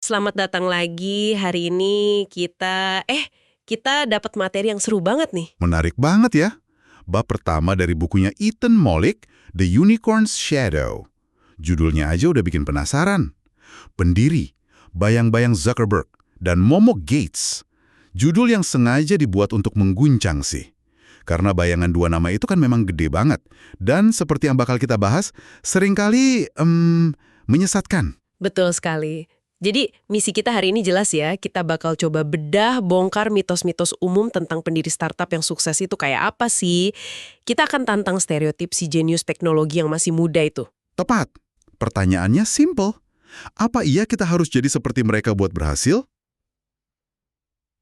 Selamat datang lagi. Hari ini kita dapat materi yang seru banget nih. Menarik banget ya. Bab pertama dari bukunya Ethan Mollick, The Unicorn's Shadow. Judulnya aja udah bikin penasaran. Pendiri, bayang-bayang Zuckerberg, dan Momo Gates. Judul yang sengaja dibuat untuk mengguncang sih. Karena bayangan dua nama itu kan memang gede banget. Dan seperti yang bakal kita bahas, seringkali menyesatkan. Betul sekali. Jadi misi kita hari ini jelas ya, kita bakal coba bedah, bongkar mitos-mitos umum tentang pendiri startup yang sukses itu kayak apa sih. Kita akan tantang stereotip si jenius teknologi yang masih muda itu. Tepat. Pertanyaannya simple. Apa iya kita harus jadi seperti mereka buat berhasil?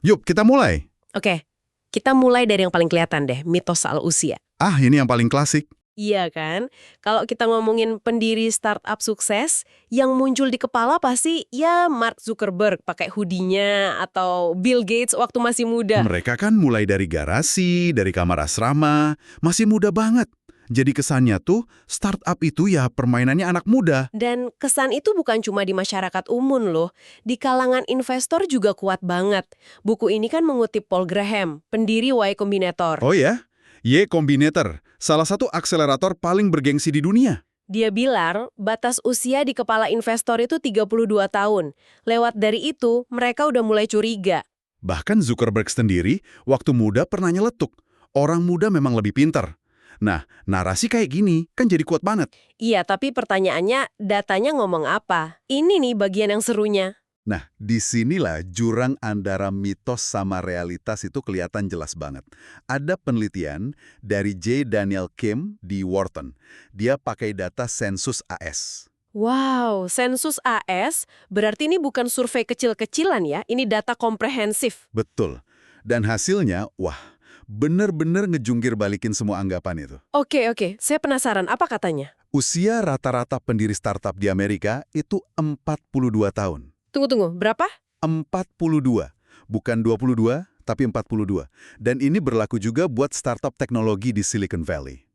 Yuk, kita mulai. Oke, kita mulai dari yang paling kelihatan deh, mitos soal usia. Ini yang paling klasik. Iya kan? Kalau kita ngomongin pendiri startup sukses, yang muncul di kepala pasti ya Mark Zuckerberg pakai hoodie-nya atau Bill Gates waktu masih muda. Mereka kan mulai dari garasi, dari kamar asrama, masih muda banget. Jadi kesannya tuh, startup itu ya permainannya anak muda. Dan kesan itu bukan cuma di masyarakat umum loh, di kalangan investor juga kuat banget. Buku ini kan mengutip Paul Graham, pendiri Y Combinator. Oh ya? Y Combinator, salah satu akselerator paling bergengsi di dunia. Dia bilang, batas usia di kepala investor itu 32 tahun. Lewat dari itu, mereka udah mulai curiga. Bahkan Zuckerberg sendiri, waktu muda pernah nyeletuk. Orang muda memang lebih pintar. Nah, narasi kayak gini kan jadi kuat banget. Iya, tapi pertanyaannya, datanya ngomong apa? Ini nih bagian yang serunya. Nah, disinilah jurang antara mitos sama realitas itu kelihatan jelas banget. Ada penelitian dari J. Daniel Kim di Wharton. Dia pakai data sensus AS. Wow, sensus AS berarti ini bukan survei kecil-kecilan ya, ini data komprehensif. Betul. Dan hasilnya, wah, bener-bener ngejungkir balikin semua anggapan itu. Oke, saya penasaran, apa katanya? Usia rata-rata pendiri startup di Amerika itu 42 tahun. Tunggu, berapa? 42. Bukan 22, tapi 42. Dan ini berlaku juga buat startup teknologi di Silicon Valley.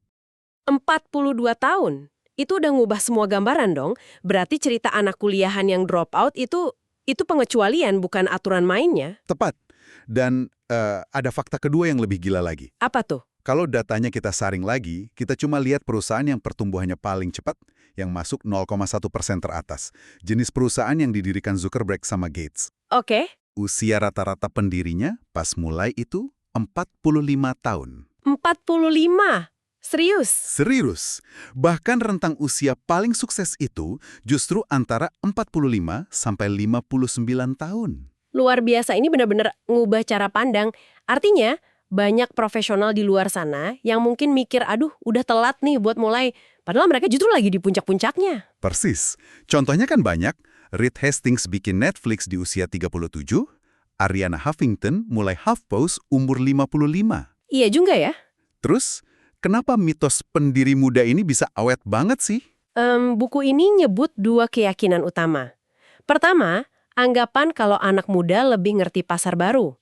42 tahun? Itu udah ngubah semua gambaran dong. Berarti cerita anak kuliahan yang drop out itu pengecualian, bukan aturan mainnya. Tepat. Dan ada fakta kedua yang lebih gila lagi. Apa tuh? Kalau datanya kita saring lagi, kita cuma lihat perusahaan yang pertumbuhannya paling cepat, yang masuk 0,1% teratas. Jenis perusahaan yang didirikan Zuckerberg sama Gates. Oke. Usia rata-rata pendirinya pas mulai itu 45 tahun. 45? Serius? Serius. Bahkan rentang usia paling sukses itu justru antara 45 sampai 59 tahun. Luar biasa, ini benar-benar ngubah cara pandang. Artinya, banyak profesional di luar sana yang mungkin mikir, aduh udah telat nih buat mulai. Padahal mereka justru lagi di puncak-puncaknya. Persis. Contohnya kan banyak. Reed Hastings bikin Netflix di usia 37, Arianna Huffington mulai HuffPost umur 55. Iya juga ya. Terus, kenapa mitos pendiri muda ini bisa awet banget sih? Buku ini nyebut dua keyakinan utama. Pertama, anggapan kalau anak muda lebih ngerti pasar baru.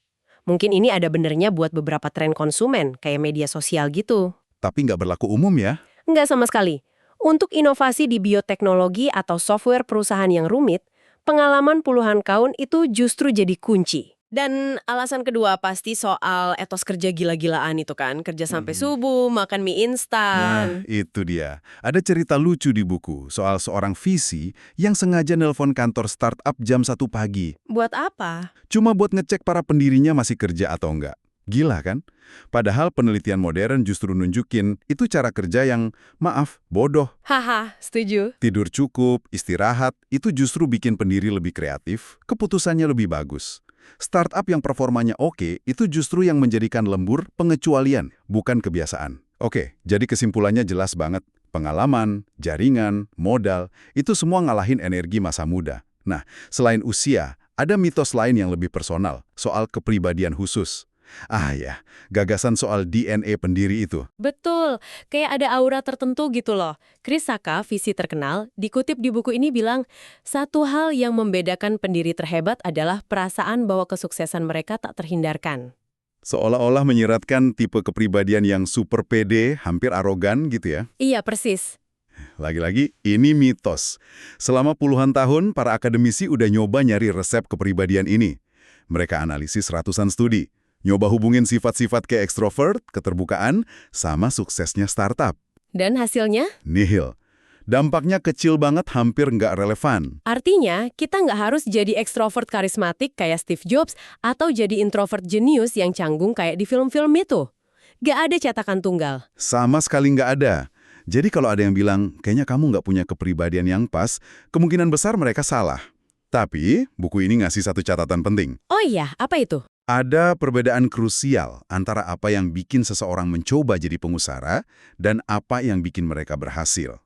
Mungkin ini ada benernya buat beberapa tren konsumen, kayak media sosial gitu. Tapi nggak berlaku umum ya? Nggak sama sekali. Untuk inovasi di bioteknologi atau software perusahaan yang rumit, pengalaman puluhan tahun itu justru jadi kunci. Dan alasan kedua pasti soal etos kerja gila-gilaan itu kan. Kerja sampai subuh, makan mie instan. Nah, itu dia. Ada cerita lucu di buku soal seorang VC yang sengaja nelpon kantor startup jam 1 pagi. Buat apa? Cuma buat ngecek para pendirinya masih kerja atau enggak. Gila kan? Padahal penelitian modern justru nunjukin itu cara kerja yang, maaf, bodoh. Haha, setuju. Tidur cukup, istirahat, itu justru bikin pendiri lebih kreatif, keputusannya lebih bagus. Startup yang performanya oke, itu justru yang menjadikan lembur pengecualian, bukan kebiasaan. Oke, jadi kesimpulannya jelas banget. Pengalaman, jaringan, modal, itu semua ngalahin energi masa muda. Nah, selain usia, ada mitos lain yang lebih personal, soal kepribadian khusus. Ya, gagasan soal DNA pendiri itu. Betul, kayak ada aura tertentu gitu loh. Chris Sacca, VC terkenal, dikutip di buku ini bilang, satu hal yang membedakan pendiri terhebat adalah perasaan bahwa kesuksesan mereka tak terhindarkan. Seolah-olah menyiratkan tipe kepribadian yang super pede, hampir arogan gitu ya. Iya, persis. Lagi-lagi, ini mitos. Selama puluhan tahun, para akademisi udah nyoba nyari resep kepribadian ini. Mereka analisis ratusan studi, nyoba hubungin sifat-sifat kayak ekstrovert, keterbukaan, sama suksesnya startup. Dan hasilnya? Nihil. Dampaknya kecil banget, hampir nggak relevan. Artinya, kita nggak harus jadi ekstrovert karismatik kayak Steve Jobs atau jadi introvert jenius yang canggung kayak di film-film itu. Nggak ada cetakan tunggal. Sama sekali nggak ada. Jadi kalau ada yang bilang, kayaknya kamu nggak punya kepribadian yang pas, kemungkinan besar mereka salah. Tapi, buku ini ngasih satu catatan penting. Oh iya, apa itu? Ada perbedaan krusial antara apa yang bikin seseorang mencoba jadi pengusaha dan apa yang bikin mereka berhasil.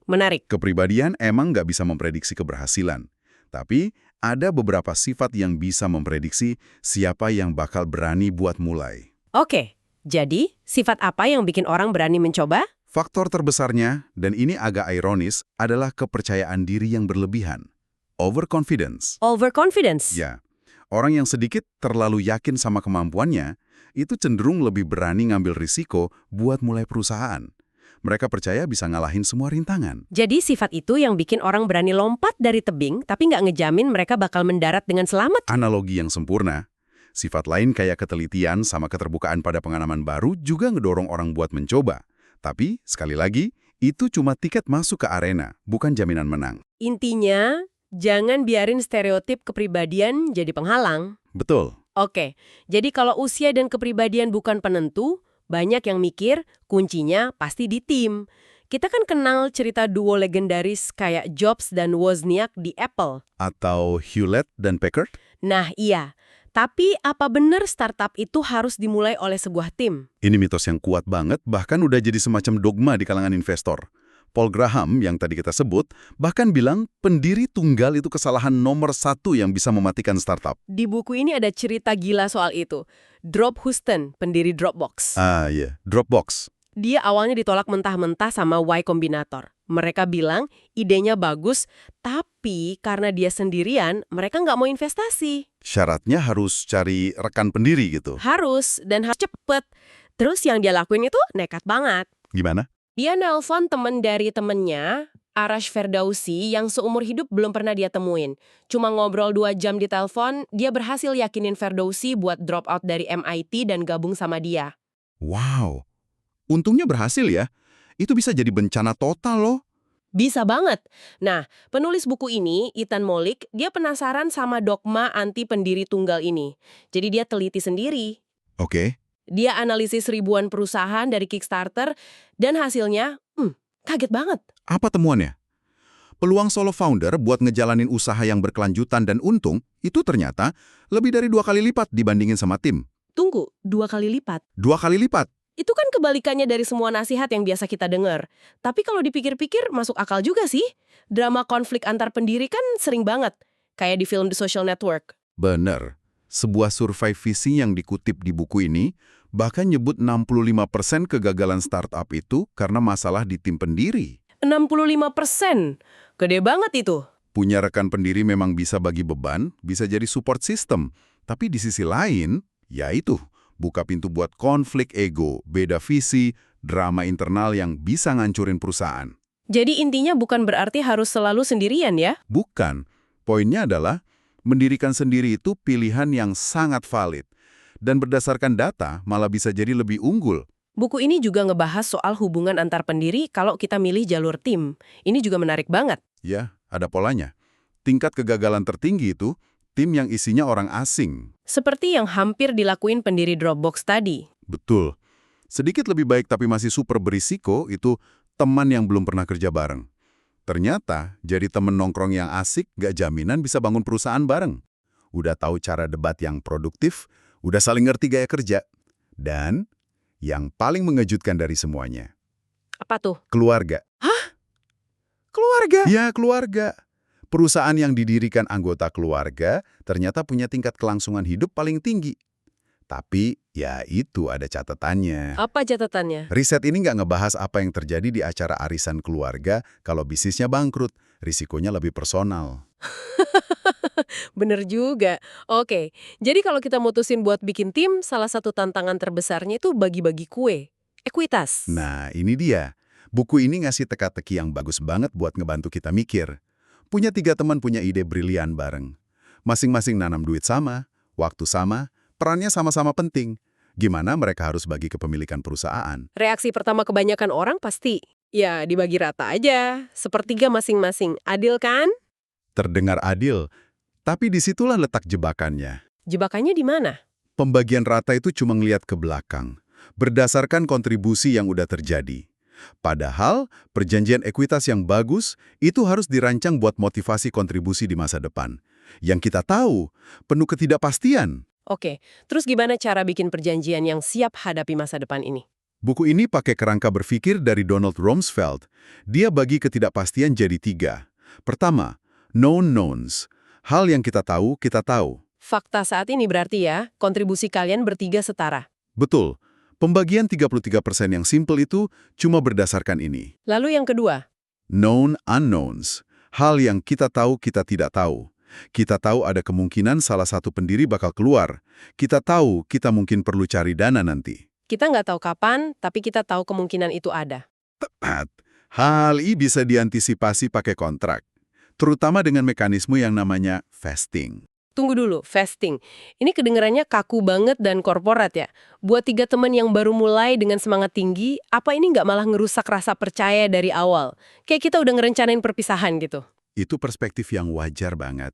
Menarik. Kepribadian emang nggak bisa memprediksi keberhasilan. Tapi, ada beberapa sifat yang bisa memprediksi siapa yang bakal berani buat mulai. Oke, jadi sifat apa yang bikin orang berani mencoba? Faktor terbesarnya, dan ini agak ironis, adalah kepercayaan diri yang berlebihan. Overconfidence. Overconfidence. Ya, orang yang sedikit terlalu yakin sama kemampuannya, itu cenderung lebih berani ngambil risiko buat mulai perusahaan. Mereka percaya bisa ngalahin semua rintangan. Jadi sifat itu yang bikin orang berani lompat dari tebing, tapi nggak ngejamin mereka bakal mendarat dengan selamat. Analogi yang sempurna. Sifat lain kayak ketelitian sama keterbukaan pada pengalaman baru juga ngedorong orang buat mencoba. Tapi, sekali lagi, itu cuma tiket masuk ke arena, bukan jaminan menang. Intinya, jangan biarin stereotip kepribadian jadi penghalang. Betul. Oke, jadi kalau usia dan kepribadian bukan penentu, banyak yang mikir kuncinya pasti di tim. Kita kan kenal cerita duo legendaris kayak Jobs dan Wozniak di Apple. Atau Hewlett dan Packard? Nah iya, tapi apa benar startup itu harus dimulai oleh sebuah tim? Ini mitos yang kuat banget, bahkan udah jadi semacam dogma di kalangan investor. Paul Graham yang tadi kita sebut, bahkan bilang pendiri tunggal itu kesalahan nomor 1 yang bisa mematikan startup. Di buku ini ada cerita gila soal itu. Drop Houston, pendiri Dropbox. Ah iya, Dropbox. Dia awalnya ditolak mentah-mentah sama Y Combinator. Mereka bilang idenya bagus, tapi karena dia sendirian, mereka nggak mau investasi. Syaratnya harus cari rekan pendiri gitu. Harus, dan harus cepet. Terus yang dia lakuin itu nekat banget. Gimana? Dia nelpon temen dari temennya, Arash Ferdowsi, yang seumur hidup belum pernah dia temuin. Cuma ngobrol 2 jam di telepon, dia berhasil yakinin Ferdowsi buat drop out dari MIT dan gabung sama dia. Wow, untungnya berhasil ya. Itu bisa jadi bencana total loh. Bisa banget. Nah, penulis buku ini, Ethan Mollick, dia penasaran sama dogma anti pendiri tunggal ini. Jadi dia teliti sendiri. Oke. Dia analisis ribuan perusahaan dari Kickstarter, dan hasilnya, kaget banget. Apa temuannya? Peluang solo founder buat ngejalanin usaha yang berkelanjutan dan untung itu ternyata lebih dari 2 kali lipat dibandingin sama tim. Tunggu, 2 kali lipat. 2 kali lipat? Itu kan kebalikannya dari semua nasihat yang biasa kita dengar. Tapi kalau dipikir-pikir, masuk akal juga sih. Drama konflik antar pendiri kan sering banget. Kayak di film The Social Network. Bener. Sebuah survei visi yang dikutip di buku ini bahkan nyebut 65% kegagalan startup itu karena masalah di tim pendiri. 65%. Gede banget itu. Punya rekan pendiri memang bisa bagi beban, bisa jadi support system. Tapi di sisi lain, ya itu, buka pintu buat konflik ego, beda visi, drama internal yang bisa ngancurin perusahaan. Jadi intinya bukan berarti harus selalu sendirian ya? Bukan. Poinnya adalah, mendirikan sendiri itu pilihan yang sangat valid. Dan berdasarkan data, malah bisa jadi lebih unggul. Buku ini juga ngebahas soal hubungan antar pendiri kalau kita milih jalur tim. Ini juga menarik banget. Ya, ada polanya. Tingkat kegagalan tertinggi itu, tim yang isinya orang asing. Seperti yang hampir dilakuin pendiri Dropbox tadi. Betul. Sedikit lebih baik tapi masih super berisiko itu teman yang belum pernah kerja bareng. Ternyata, jadi temen nongkrong yang asik gak jaminan bisa bangun perusahaan bareng. Udah tahu cara debat yang produktif, udah saling ngerti gaya kerja. Dan yang paling mengejutkan dari semuanya, Apa tuh? keluarga. Hah? Keluarga? Ya, keluarga. Perusahaan yang didirikan anggota keluarga ternyata punya tingkat kelangsungan hidup paling tinggi. Tapi, ya itu ada catatannya. Apa catatannya? Riset ini nggak ngebahas apa yang terjadi di acara arisan keluarga kalau bisnisnya bangkrut. Risikonya lebih personal. Bener juga. Oke, jadi kalau kita mutusin buat bikin tim, salah satu tantangan terbesarnya itu bagi-bagi kue. Ekuitas. Nah, ini dia. Buku ini ngasih teka-teki yang bagus banget buat ngebantu kita mikir. Punya 3 teman punya ide brilian bareng. Masing-masing nanam duit sama, waktu sama, perannya sama-sama penting. Gimana mereka harus bagi kepemilikan perusahaan? Reaksi pertama kebanyakan orang pasti, ya dibagi rata aja, sepertiga masing-masing. Adil kan? Terdengar adil, tapi disitulah letak jebakannya. Jebakannya di mana? Pembagian rata itu cuma ngeliat ke belakang, berdasarkan kontribusi yang udah terjadi. Padahal, perjanjian ekuitas yang bagus itu harus dirancang buat motivasi kontribusi di masa depan. Yang kita tahu, penuh ketidakpastian. Oke, terus gimana cara bikin perjanjian yang siap hadapi masa depan ini? Buku ini pakai kerangka berpikir dari Donald Rumsfeld. Dia bagi ketidakpastian jadi 3. Pertama, known knowns. Hal yang kita tahu, kita tahu. Fakta saat ini berarti ya, kontribusi kalian bertiga setara. Betul. Pembagian 33% yang simple itu cuma berdasarkan ini. Lalu yang kedua, Known unknowns. Hal yang kita tahu, kita tidak tahu. Kita tahu ada kemungkinan salah satu pendiri bakal keluar. Kita tahu kita mungkin perlu cari dana nanti. kita nggak tahu kapan, tapi kita tahu kemungkinan itu ada. Tepat. Hal ini bisa diantisipasi pakai kontrak. Terutama dengan mekanisme yang namanya vesting. Tunggu dulu, vesting. Ini kedengarannya kaku banget dan korporat ya. Buat 3 teman yang baru mulai dengan semangat tinggi, apa ini nggak malah ngerusak rasa percaya dari awal? Kayak kita udah ngerencanain perpisahan gitu. Itu perspektif yang wajar banget.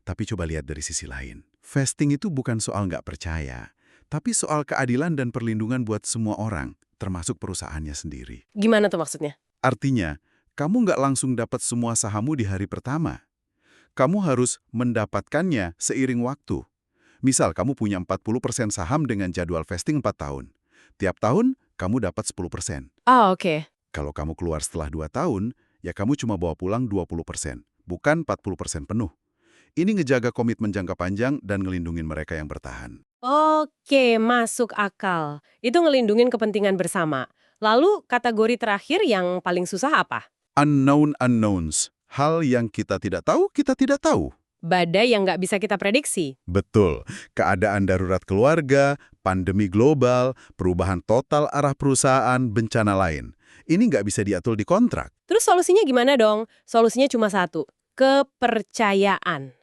Tapi coba lihat dari sisi lain. Vesting itu bukan soal nggak percaya, tapi soal keadilan dan perlindungan buat semua orang, termasuk perusahaannya sendiri. Gimana tuh maksudnya? Artinya, kamu nggak langsung dapat semua sahammu di hari pertama. Kamu harus mendapatkannya seiring waktu. Misal, kamu punya 40% saham dengan jadwal vesting 4 tahun. Tiap tahun, kamu dapat 10%. Ah, oke. Kalau kamu keluar setelah 2 tahun, ya kamu cuma bawa pulang 20%, bukan 40% penuh. Ini ngejaga komitmen jangka panjang dan ngelindungin mereka yang bertahan. Oke, masuk akal. Itu ngelindungin kepentingan bersama. Lalu kategori terakhir yang paling susah apa? Unknown unknowns. Hal yang kita tidak tahu, kita tidak tahu. Badai yang nggak bisa kita prediksi. Betul. Keadaan darurat keluarga, pandemi global, perubahan total arah perusahaan, bencana lain. Ini nggak bisa diatur di kontrak. Terus solusinya gimana dong? Solusinya cuma satu, kepercayaan.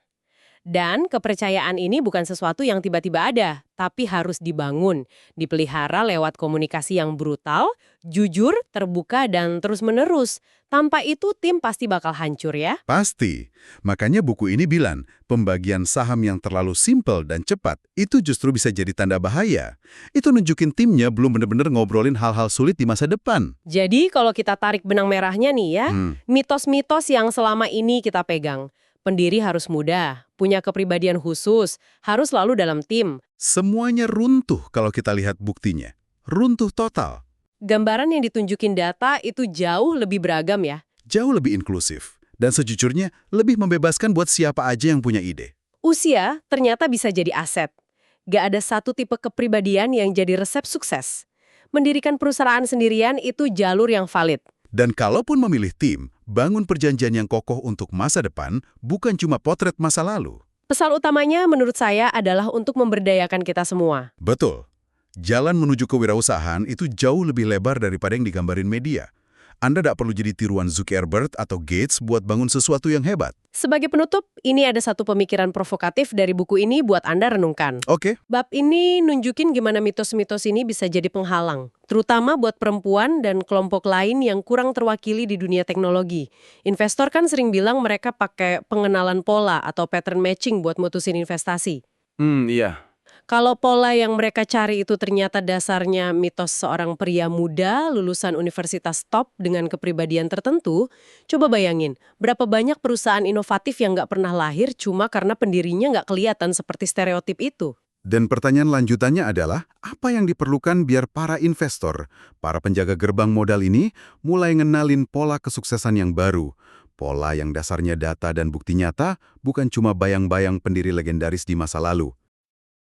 Dan kepercayaan ini bukan sesuatu yang tiba-tiba ada, tapi harus dibangun, dipelihara lewat komunikasi yang brutal, jujur, terbuka, dan terus-menerus. Tanpa itu tim pasti bakal hancur ya. Pasti. Makanya buku ini bilang, pembagian saham yang terlalu simpel dan cepat itu justru bisa jadi tanda bahaya. Itu nunjukin timnya belum benar-benar ngobrolin hal-hal sulit di masa depan. Jadi kalau kita tarik benang merahnya nih ya, mitos-mitos yang selama ini kita pegang. Pendiri harus muda, punya kepribadian khusus, harus selalu dalam tim. Semuanya runtuh kalau kita lihat buktinya. Runtuh total. Gambaran yang ditunjukin data itu jauh lebih beragam ya. Jauh lebih inklusif. Dan sejujurnya, lebih membebaskan buat siapa aja yang punya ide. Usia ternyata bisa jadi aset. Gak ada satu tipe kepribadian yang jadi resep sukses. Mendirikan perusahaan sendirian itu jalur yang valid. Dan kalaupun memilih tim, bangun perjanjian yang kokoh untuk masa depan bukan cuma potret masa lalu. Pesan utamanya menurut saya adalah untuk memberdayakan kita semua. Betul. Jalan menuju kewirausahaan itu jauh lebih lebar daripada yang digambarin media. Anda tidak perlu jadi tiruan Zuckerberg atau Gates buat bangun sesuatu yang hebat. Sebagai penutup, ini ada satu pemikiran provokatif dari buku ini buat Anda renungkan. Oke. Bab ini nunjukin gimana mitos-mitos ini bisa jadi penghalang, terutama buat perempuan dan kelompok lain yang kurang terwakili di dunia teknologi. Investor kan sering bilang mereka pakai pengenalan pola atau pattern matching buat mutusin investasi. Iya. Kalau pola yang mereka cari itu ternyata dasarnya mitos seorang pria muda lulusan universitas top dengan kepribadian tertentu, coba bayangin, berapa banyak perusahaan inovatif yang nggak pernah lahir cuma karena pendirinya nggak kelihatan seperti stereotip itu. Dan pertanyaan lanjutannya adalah, apa yang diperlukan biar para investor, para penjaga gerbang modal ini, mulai ngenalin pola kesuksesan yang baru? Pola yang dasarnya data dan bukti nyata, bukan cuma bayang-bayang pendiri legendaris di masa lalu.